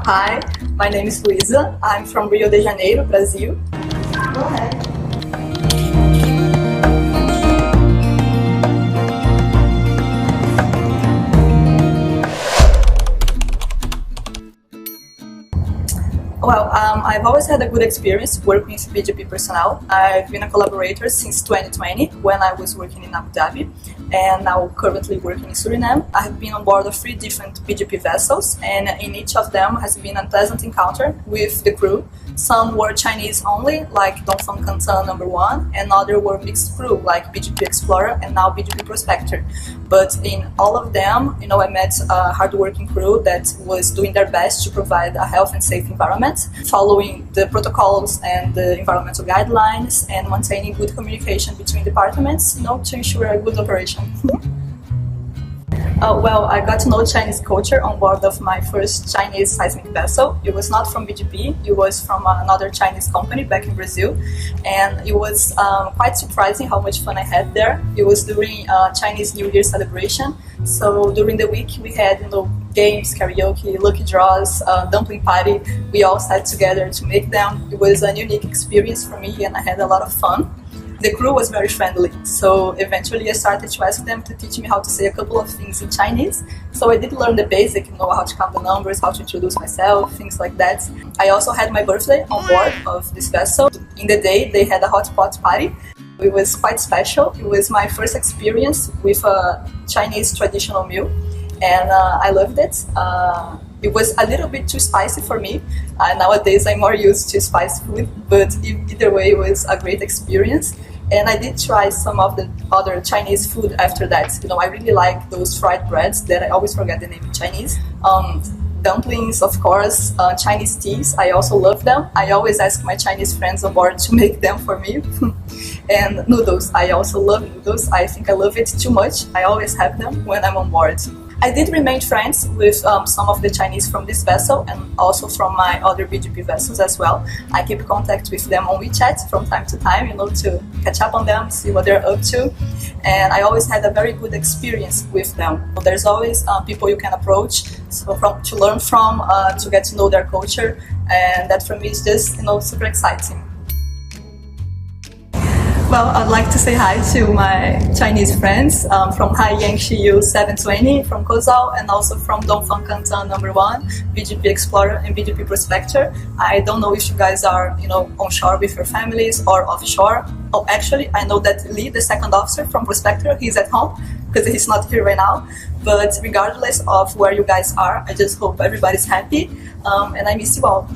Hi, my name is Luiza. I'm from Rio de Janeiro, Brazil. Go ahead. Well, I've always had a good experience working with BGP personnel. I've been a collaborator since 2020 when I was working in Abu Dhabi, and now currently working in Suriname. I have been on board of 3 different BGP vessels, and in each of them has been a pleasant encounter with the crew. Some were Chinese only, like Dongfang Canton number 1, and other were mixed crew, like BGP Explorer and now BGP Prospector. But in all of them, I met a hardworking crew that was doing their best to provide a health and safe environment, following the protocols and the environmental guidelines, and maintaining good communication between departments, to ensure a good operation. Well, I got to know Chinese culture on board of my first Chinese seismic vessel. It was not from BGP, it was from another Chinese company back in Brazil. And it was quite surprising how much fun I had there. It was during Chinese New Year celebration. So during the week we had games, karaoke, lucky draws, dumpling party. We all sat together to make them. It was a unique experience for me and I had a lot of fun. The crew was very friendly, so eventually I started to ask them to teach me how to say a couple of things in Chinese. So I did learn the basic, how to count the numbers, how to introduce myself, things like that. I also had my birthday on board of this vessel. In the day, they had a hot pot party. It was quite special. It was my first experience with a Chinese traditional meal, and I loved it. It was a little bit too spicy for me. Nowadays I'm more used to spicy food, but either way it was a great experience. And I did try some of the other Chinese food after that. I really like those fried breads that I always forget the name in Chinese. Dumplings, of course, Chinese teas, I also love them. I always ask my Chinese friends on board to make them for me. And noodles, I also love noodles. I think I love it too much. I always have them when I'm on board. I did remain friends with some of the Chinese from this vessel and also from my other BGP vessels as well. I keep contact with them on WeChat from time to time, to catch up on them, see what they're up to. And I always had a very good experience with them. There's always people you can approach to learn from, to get to know their culture, and that for me is just super exciting. Well, I'd like to say hi to my Chinese friends from Haiyang Shiyu 720, from Kozhao, and also from Dongfang Canton number 1, BGP Explorer and BGP Prospector. I don't know if you guys are, on shore with your families or offshore. Oh, actually, I know that Lee, the second officer from Prospector, he's at home because he's not here right now. But regardless of where you guys are, I just hope everybody's happy, and I miss you all.